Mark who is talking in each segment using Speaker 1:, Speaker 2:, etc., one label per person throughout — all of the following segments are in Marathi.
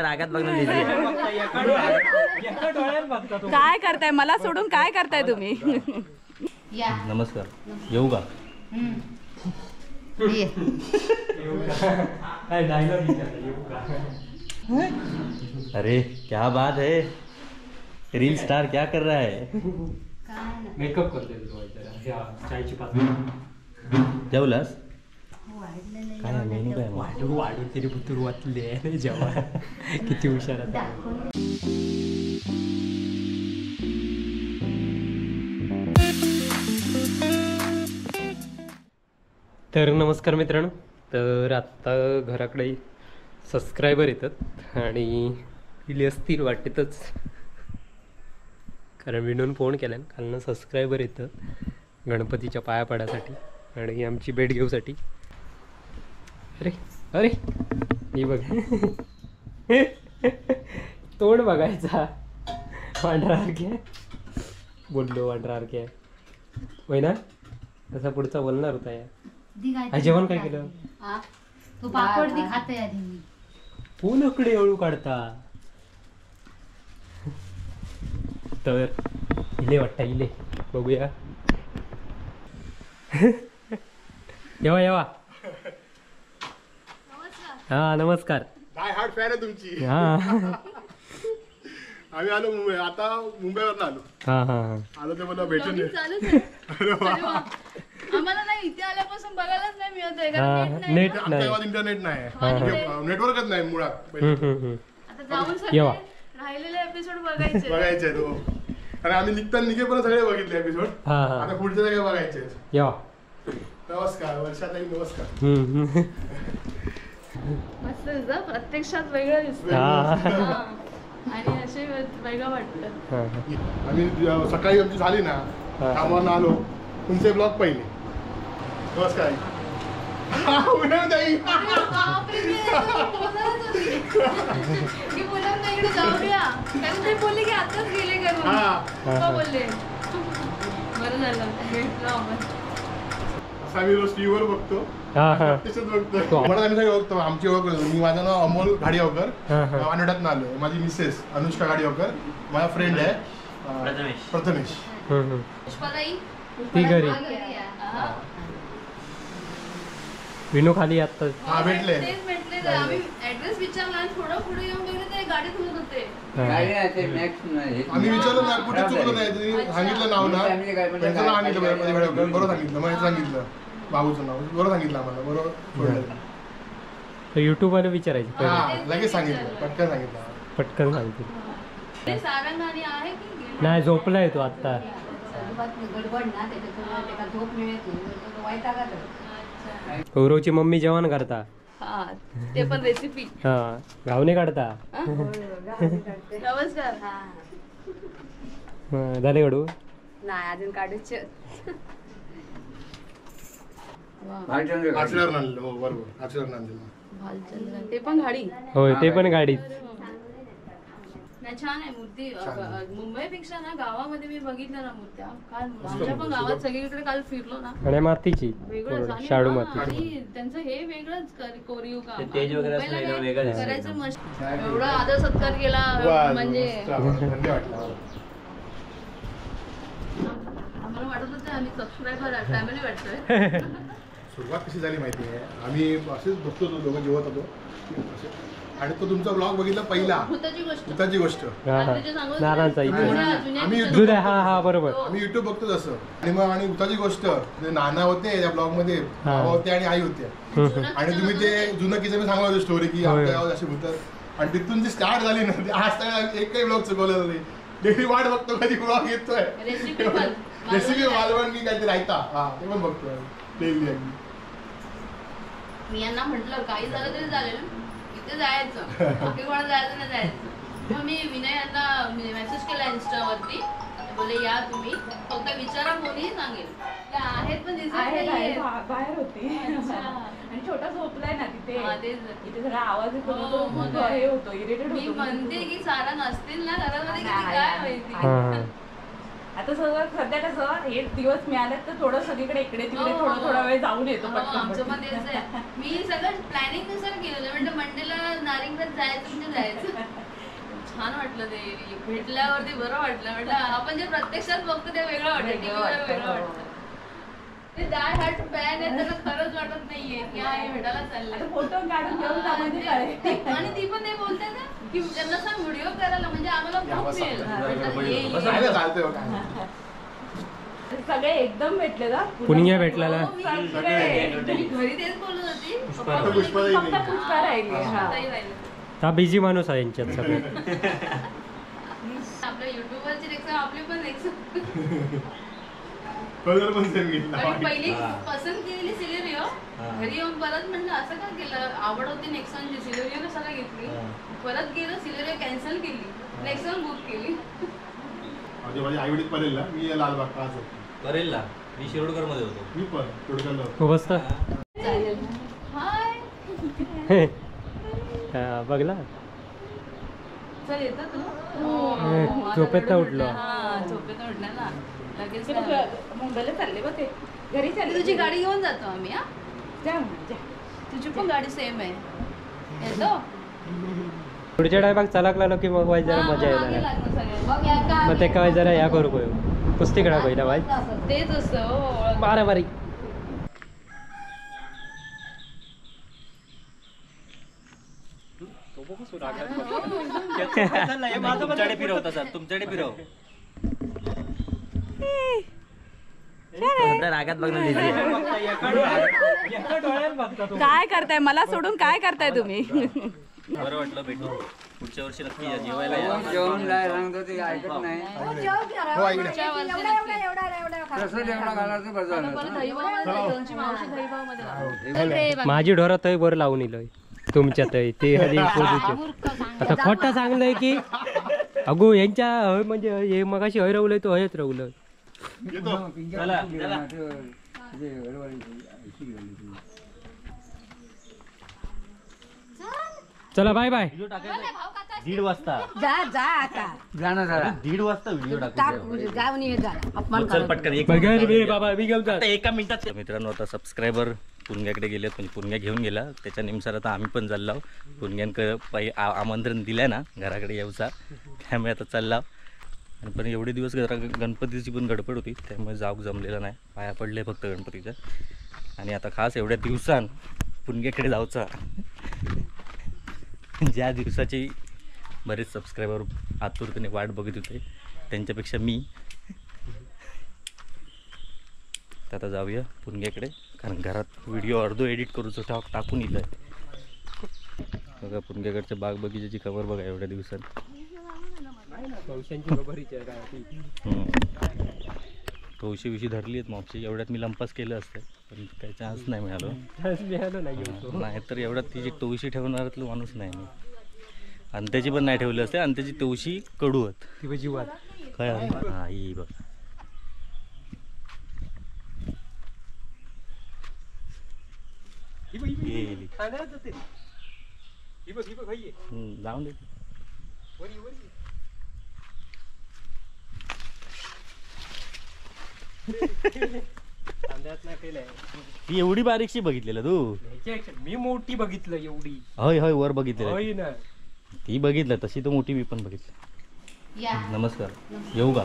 Speaker 1: रागात बघणार
Speaker 2: काय करताय मला सोडून काय करताय तुम्ही?
Speaker 1: नमस्कार येऊ का? अरे क्या बात है, रील स्टार क्या कर रहा है?
Speaker 3: मेकअप करतोय चायची पात्र
Speaker 1: जेवलास काय मेनू काय
Speaker 3: वाढून तरी बुतूर वाचले आहे जेव्हा किती हुशार आता. तर नमस्कार मित्रांनो, तर आत्ता घराकडे सबस्क्रायबर येतात आणि इले असतील वाटेतच, कारण विनून फोन केला कारण सबस्क्रायबर येतं गणपतीच्या पाया पडासाठी आणि आमची भेट घेऊसाठी. अरे अरे हे बघ तोंड बघायचा वांढरासारखे बोललो वांढरासारखे होय ना, तसा पुढचा बोलणार होता या. जेवण काय केलं?
Speaker 4: तू पापड दी खाते आधी
Speaker 3: पूनकडे हळू काढता तर इले वाटता इले बघूया. येवा येवा. हा नमस्कार.
Speaker 5: काय हार्ड फॅन आहे तुमची.
Speaker 3: हा
Speaker 5: आम्ही आलो मुंबई, आता मुंबईवरून आलो.
Speaker 3: हा हा
Speaker 5: आलो ते मला भेटून
Speaker 2: आम्हाला नाही इथे आल्यापासून बघायलाच नाही मिळत आहे,
Speaker 3: नेट नाही,
Speaker 5: इंटरनेट नाही, नेटवर्कच नाही मुळात.
Speaker 2: आता जाऊन सगळे राहिलेले एपिसोड
Speaker 5: बघायचे तो, आणि आम्ही निघेपर्यंत सगळे बघितले एपिसोड. आता पुढचे सगळे बघायचे.
Speaker 3: येवा.
Speaker 5: नमस्कार वर्षाताई. नमस्कार.
Speaker 2: मस्त दिसतं, प्रत्यक्षात वेगळं दिसतं आणि असे वेगळं वाटतं.
Speaker 5: आम्ही सकाळी आमची झाली ना कामावरून आलो, तुमचे ब्लॉग पहिले. नमस्कार.
Speaker 2: जाऊया कारण ते बोलले की आताच गेले का बोलले बरं झालं भेटलो आपण.
Speaker 5: असा मी रोज टीव्हीवर बघतो, बघतो. मला आम्ही सगळे बघतो. आमची ओळख, मी माझं नाव अमोल घाडियावकर, अनोड्यातून आलोय. माझी मिसेस अनुष्का घाडियावकर, माझा फ्रेंड आहे प्रथमेश.
Speaker 3: ती घरी विनू खाली आता.
Speaker 5: हा भेटले.
Speaker 2: आम्ही ऍड्रेस विचारला आणि थोडं पुढे येऊन गेले ते गाडीत होत होते.
Speaker 5: आम्ही विचारलं ना कुठे चुकलं नाही, तुम्ही सांगितलं नाव ना, त्यांचं नाव सांगितलं, बरोबर सांगितलं, मग सांगितलं बाबूचं नाव बरोबर सांगितलं आम्हाला, बरोबर.
Speaker 3: युट्यूब वाले विचारायचं
Speaker 5: हा लगेच सांगितलं, पटकन सांगितलं,
Speaker 3: पटकन सांगितलं.
Speaker 2: सारंग आणि आहे की
Speaker 3: नाही झोपलाय तो आता. गौरवची मम्मी जेवण करता.
Speaker 2: ते पण रेसिपी.
Speaker 3: हा घावणे काढता.
Speaker 2: नमस्कार.
Speaker 3: झाले काढू?
Speaker 2: नाही अजून काढूचे.
Speaker 5: आचल्यावर आणलं. हो बरोबर, आचल्यावर आणलं.
Speaker 2: ते पण गाडी.
Speaker 3: होय ते पण गाडी.
Speaker 2: छान आहे मूर्ती. मुंबईपेक्षा ना गावामध्ये मी बघितलं ना मूर्त्या, काल आमच्या पण गावात सगळीकडे काल फिरलो ना,
Speaker 3: आणि मातीची शाडू माती
Speaker 2: आणि त्यांचं हे वेगळंच कोरीव काम,
Speaker 1: तेज वगैरे
Speaker 2: करायचं मस्त. एवढा आदर सत्कार केला म्हणजे आम्हाला वाटत होतं आम्ही सबस्क्रायबर फॅमिली वाटतोय.
Speaker 5: सुरुवात कशी झाली माहिती आहे, आम्ही असेच बघतो दोघं जेवत होतो आणि तो तुमचा ब्लॉग बघितला पहिला, भूताची गोष्ट
Speaker 3: नारायणचा
Speaker 5: आम्ही युट्यूब बघतो तसं. आणि मग आणि भूताची गोष्ट नाना होते त्या ब्लॉग मध्ये, बाबा होते आणि आई होते, आणि तुम्ही ते जुनं किस्से मी सांगत होते स्टोरी की आपल्या गावात असे भूत. आणि तिथून जी स्टार्ट झाली ना, ते आज तक एकही ब्लॉग चुकवलेला नाही. डेली वाट बघतो कधी ब्लॉग येतोय. रेसिपी मालवण की काहीतरी राहता, हा ते पण बघतोय डेली.
Speaker 2: मी यांना म्हटलं काही झालं तरी चालेल, इथे जायचं, बाकी कोणा जायचं नाही जायचं. मग मी विनय यांना मेसेज केला इंस्टावरती, बोले या तुम्ही, फक्त विचारा कोणीही सांगेल. आहेत पण
Speaker 6: बाहेर होते आणि छोटा झोपलाय ना तिथे, इथे जरा आवाज येतो, मग हे होतो इरिटेट होतो.
Speaker 2: मी म्हणते की सारा नसतील ना घरामध्ये, काय माहिती.
Speaker 6: आता सगळं सध्या कसं हे दिवस मिळाले तर थोडं सगळीकडे इकडे तिकडे थोडा वेळ जाऊन येतो पटकन.
Speaker 2: आमचं पण तेच आहे. मी सगळं प्लॅनिंग नुसार केलेलं म्हणजे मंडेला नारिंगरात जायचं म्हणजे जायचं. छान वाटलं ते भेटल्यावरती बरं वाटलं. म्हटलं आपण जे प्रत्यक्षात बघतो ते वेगळं वाटतं, वेगळं वाटतं. ते डाय हार्ट फॅन आहे त्याला खरंच वाटत नाहीये की हा हे भेटायला चाललंय.
Speaker 6: फोटो काढून घेऊन जाण्याची
Speaker 2: आणि ती पण नाही बोलते ना की त्यांना सांग व्हिडिओ करायला म्हणजे आम्हाला खूप मिळेल.
Speaker 6: सगळे एकदम भेटले ना.
Speaker 3: पुण्या भेटलेला.
Speaker 2: घरी तेच बोलत होती.
Speaker 6: फक्त पुष्पा राहिली.
Speaker 3: हा बिझी माणूस आहे यांच्यात सगळे.
Speaker 2: आपल्या युट्यूबवरची नेक्स्ट आपली पण नेक्स्ट
Speaker 5: कलर पण सेम घेतला.
Speaker 2: पहिली पसंत केलेली सिलेरिओ घरी येऊन परत म्हणलं असं का केलं, आवड होती नेक्सॉनची, सिलेरिओ कशाला घेतली. परत गेलं सिलेरिओ कॅन्सल केली, नेक्सॉन बुक केली.
Speaker 5: माझी आई वडील परेल ना, मी लालबाग का असं
Speaker 1: करेल ना. मी शिरोडकर मध्ये होतो.
Speaker 5: मी पण शिरोडकरला होतो.
Speaker 3: हो बसता
Speaker 2: हाय
Speaker 3: बघला
Speaker 2: चल येतं तू.
Speaker 3: झोपेत उठलो.
Speaker 2: झोपेत उठला ना लगेच.
Speaker 6: मुंबईला चालले बघ ते घरी चालले.
Speaker 2: तुझी गाडी घेऊन जातो आम्ही. हा
Speaker 6: जा.
Speaker 2: तुझी पण गाडी सेम आहे. येतो
Speaker 3: पुढच्या टायमाक चालक लागलो की मग जरा मजा येणार. मग ते काय जरा या करू कुस्ती खेळा पहिला वाईज
Speaker 2: तेच असतं
Speaker 3: बाराबारी.
Speaker 1: तुमच्याकडे फिरवता सर, तुमच्याकडे फिरव. रागात बघणं
Speaker 6: काय करताय मला सोडून, काय करताय तुम्ही.
Speaker 1: बरं वाटलं भेटू. पुढच्या वर्षी नक्की या, जेवायला या.
Speaker 3: माझी ढोरं तय वर लावून इलोय तुमच्या तय ते आता खोटं सांगलंय की अगो यांच्या हय म्हणजे हे मगाशी हय रवलंय तो हयच रवलं. चला बाय बाय.
Speaker 1: 1:30 वाजता
Speaker 4: जा आता
Speaker 1: 1:30 वाजता व्हिडिओ टाकू.
Speaker 4: जाऊन ये जा अपमान
Speaker 1: चल पटकन एक
Speaker 3: बाबा मी घेऊन जा.
Speaker 1: एका मिनिटात. मित्रांनो आता सबस्क्रायबर पुणग्याकडे गेले, म्हणजे पुणग्या घेऊन गेला. त्याच्यानुसार आता आम्ही पण चाललो. पुणग्यांकडे आमंत्रण दिलं ना घराकडे येऊचा, त्यामुळे आता चालला. आणि पण एवढे दिवस गणपतीची पण गडबड होती त्यामुळे जाऊक जमलेलं नाही. पाया पडले फक्त गणपतीच्या. आणि आता खास एवढ्या दिवसांत पुणग्याकडे जाऊचा, ज्या दिवसाची बरेच सबस्क्रायबर आतुरतेने वाट बघत होते त्यांच्यापेक्षा मी. आता जाऊया पुणग्याकडे, कारण घरात व्हिडिओ अर्धो एडिट करूचो टाकून येत आहे. बघा पुणग्याकडच्या बाग बगीच्याची खबर बघा एवढ्या दिवसात. तवशी विशी धरली आहेत मागची. एवढ्यात मी लंपास केलं असतं पण काही चान्स नाही मिळालो. नाही तर एवढ्यात तिची तवशी ठेवणारातलं माणूस नाही मी. अंत्याची पण नाही ठेवली असते. अंत्याची तवशी कडू होत काय आई बघ. जाऊन दे. ती एवढी बारीकशी बघितलेलं तू.
Speaker 3: मी मोठी बघितलं एवढी.
Speaker 1: होय होय वर बघितलेलं
Speaker 3: ना
Speaker 1: ती बघितलं तशी तर मोठी मी पण बघितली. नमस्कार. येऊ का.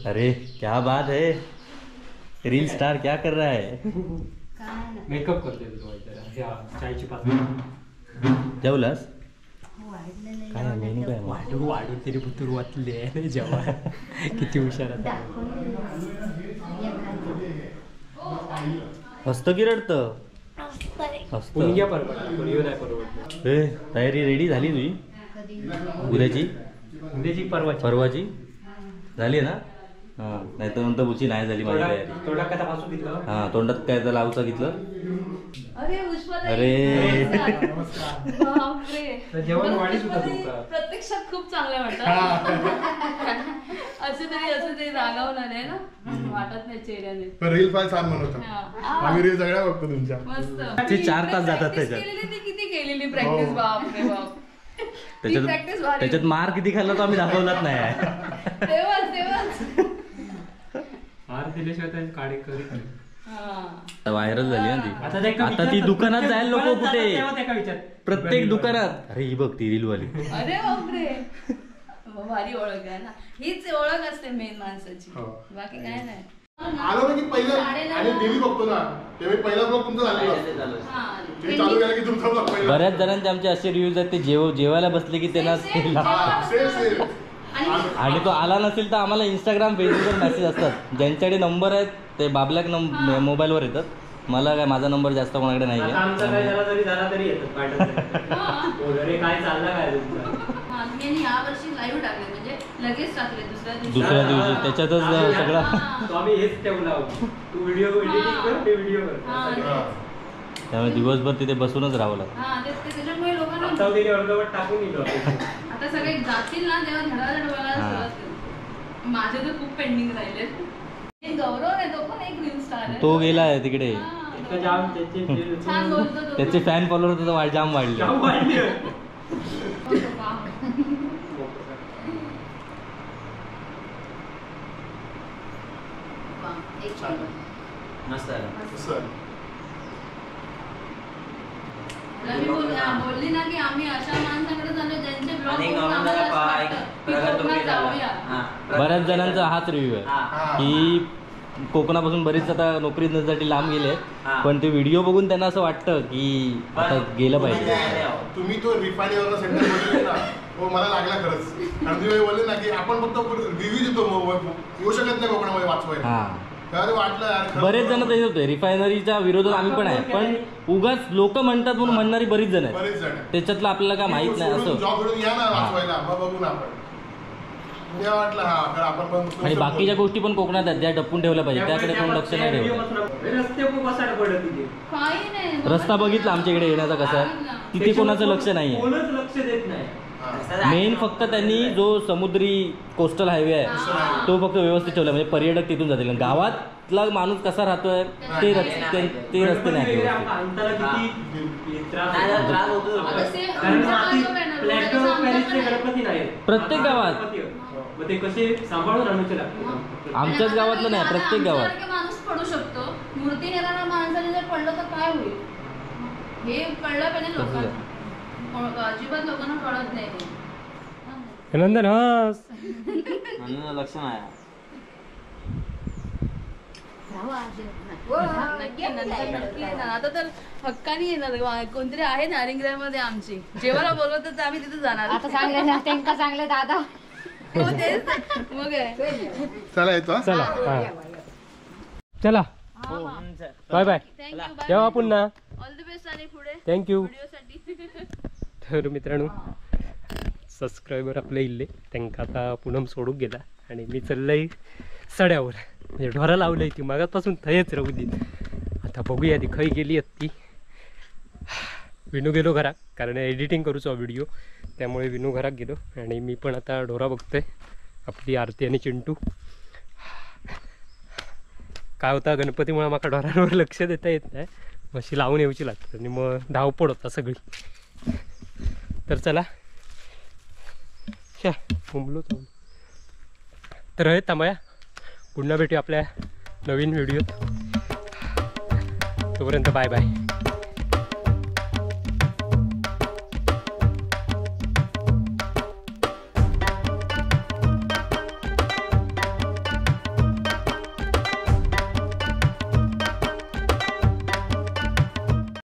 Speaker 1: अरे क्या बात है. रील स्टार क्या कर रहा है.
Speaker 3: मेकअप करते चायची पाच
Speaker 1: जेवलास काय मेनू काय
Speaker 3: वाढून तरी बुतूर वाचले जेव्हा किती हुशार आता.
Speaker 1: हसत की रडतं.
Speaker 3: पुण्या परवडत.
Speaker 1: तयारी रेडी झाली तुझी उद्याची.
Speaker 3: उद्याची
Speaker 1: परवाची झाली ना. हां नाही तर नंतर उची नाही झाली माझी तयारी.
Speaker 3: तोंडात काय तपासून घेतलं.
Speaker 1: हां तोंडात काय तर लावचं घेतलं.
Speaker 2: अरे
Speaker 3: जेवण वाढीच होता.
Speaker 2: प्रत्यक्षात खूप चांगलं वाटतं. असे तरी रागावणार आहे ना, वाटत नाही चेहऱ्याने.
Speaker 5: पण रील फार छान बनवतात. आम्ही रील सगळ्या बघतो तुमच्या.
Speaker 2: मस्त.
Speaker 1: ते 4 तास जातात
Speaker 2: Practice
Speaker 1: त्याच्यात.
Speaker 2: केलेली ती किती केलेली प्रॅक्टिस, बाप रे बाप. ती practice भारी.
Speaker 1: त्याच्यात मार किती खाल्ला तो आम्ही दाखवलाच नाही.
Speaker 2: तेव्हाच.
Speaker 3: हार दिल्याशिवाय त्याची काढी करीत नाही.
Speaker 1: व्हायरल झाली ना ती. आता ती दुकानात जायला लोक कुठे, प्रत्येक दुकानात. अरे ही बघ ती रील वाली.
Speaker 2: अरे बापरे, भारी ओळख आहे ना, हीच ओळख असते मेन माणसाची, बाकी काय नाही.
Speaker 5: आलो ना की पहिलं आणि टीव्ही बघतो ना, तेव्हा पहिला ब्लॉग तुमचा झालेला असतो. टीव्ही चालू केला की तुमचा ब्लॉग पहिला.
Speaker 1: बऱ्याच जणांचे आमचे असे रिव्ह्यूज आहेत, ते जेवायला बसले की त्यांना
Speaker 5: सेम.
Speaker 1: आणि तो आला नसेल तर आम्हाला इंस्टाग्राम फेसबुकवर मेसेज असतात. ज्यांच्याकडे नंबर आहेत ते बाबल्याक मोबाईलवर येतात. मला काय माझा नंबर जास्त कोणाकडे नाही आहे.
Speaker 3: आमचा काय झाला तरी येतात वगैरे काय चाललं काय तुमचं.
Speaker 2: तुम्ही या वर्षी लाईव्ह टाकले, म्हणजे लगेच टाकले दुसऱ्या दिवशी.
Speaker 1: त्याच्यातच सगळं.
Speaker 3: तो आम्ही हेच ठेवला, तू व्हिडिओ एडिटिंग कर, ते व्हिडिओ कर.
Speaker 1: त्यामुळे दिवसभर तिथे बसूनच राहावं लागतं.
Speaker 2: त्याच्यामुळे लोकांना
Speaker 3: आता तिने अर्धवट टाकून दिलं.
Speaker 2: आता सगळे जातील ना तेव्हा धडाधड बघायला सुरुवात करू. माझे तर खूप पेंडिंग राहिले. गौरव आहे, तो पण एक रील स्टार आहे.
Speaker 1: तो गेलाय तिकडे.
Speaker 2: छान बोलतो तो.
Speaker 1: त्याचे फॅन फॉलोअर तर जाम वाढले. मस्त आहे.
Speaker 2: मी बोलली ना की आम्ही अशा माणसाकडे जातो ज्यांचे ब्लॉग जाऊया.
Speaker 1: बऱ्याच जणांचा हाच रिव्ह्यू आहे की कोकणापासून बरीच आता नोकरी साठी लांब गेले, पण ते व्हिडिओ बघून त्यांना असं वाटतं की आता गेलं पाहिजे.
Speaker 5: तुम्ही तो रिफायनरीवर सेंटर बोलले ना, हो मला लागला खरंच. आणि तुम्ही बोलले ना की आपण फक्त रिव्ह्यू देतो, येऊ शकत नाही कोकणामध्ये वाचवायला. वाटलं
Speaker 1: बरेच जण तसेच होते. रिफायनरीच्या विरोधात आम्ही पण आहे, पण उगाच लोक म्हणतात म्हणून म्हणणारी बरीच जण आहेत.
Speaker 5: बरेच जण
Speaker 1: त्याच्यातलं आपल्याला काय माहित नाही. असं
Speaker 5: जॉब सोडून या ना वाचवायला, मग बघू ना आपण. वाटलं आपण पण.
Speaker 1: आणि बाकीच्या गोष्टी पण कोकणात आहेत ज्या टप्पून ठेवल्या पाहिजे, त्याकडे कोण लक्ष नाही ठेवलं. रस्ता बघितला आमच्या इकडे येण्याचा कसा आहे, तिथे कोणाचं लक्ष नाहीये.
Speaker 3: लक्ष देत नाही.
Speaker 1: मेन फक्त त्यांनी जो समुद्री कोस्टल हायवे आहे तो फक्त व्यवस्थित ठेवला, म्हणजे पर्यटक तिथून जातील. गावातला माणूस कसा राहतोय ते रस्ते नाही. प्रत्येक गावात,
Speaker 3: ते कसे सांभाळून आणूचे लागतात.
Speaker 1: आमच्याच गावातलं नाही, प्रत्येक गावात.
Speaker 2: माणूस पडू शकतो, मूर्ती नेणारा माणसाने जर पडलं तर काय होईल हे कळलं पाहिजे लोकांना. अजिबात लोकांना कळत नाही.
Speaker 3: नंदन हस
Speaker 1: लक्ष नाही.
Speaker 2: नक्की येणार. आता तर हक्कानी येणार. कोणतरी आहे नारिंगऱ्यामध्ये आमची, जेव्हा बोलवत तर आम्ही तिथे जाणार.
Speaker 4: आता चांगले ना, त्यांना चांगले दादा.
Speaker 2: हो तेच मग
Speaker 5: चला येतो.
Speaker 3: चला चला बाय बाय.
Speaker 2: थँक्यू.
Speaker 3: जेव्हा पुन्हा
Speaker 2: ऑल द बेस्ट आणि पुढे
Speaker 3: थँक्यू.
Speaker 2: व्हिडिओसाठी.
Speaker 3: तर मित्रांनो, सबस्क्रायबर आपले इल्ले त्यांना आता पुनम सोडून गेला आणि मी चाललंय सड्यावर, म्हणजे ढोरा लावलंय ती मागापासून थयच राहू दे. आता बघूया ती खै गेली ती. विनू गेलो घरात, कारण एडिटिंग करूचो व्हिडिओ, त्यामुळे विनू घरात गेलो आणि मी पण आता ढोरा बघतोय. आपली आरती आणि चिंटू. काय होता, गणपतीमुळे माका ढोरांवर लक्ष देता येत नाही, म्हशी लावून येऊची लागतात आणि मग धावपळ होता सगळी. तर चला मुंबलो तर हे थांबया. पुन्हा भेटू आपल्या नवीन व्हिडिओत. तोपर्यंत बाय बाय.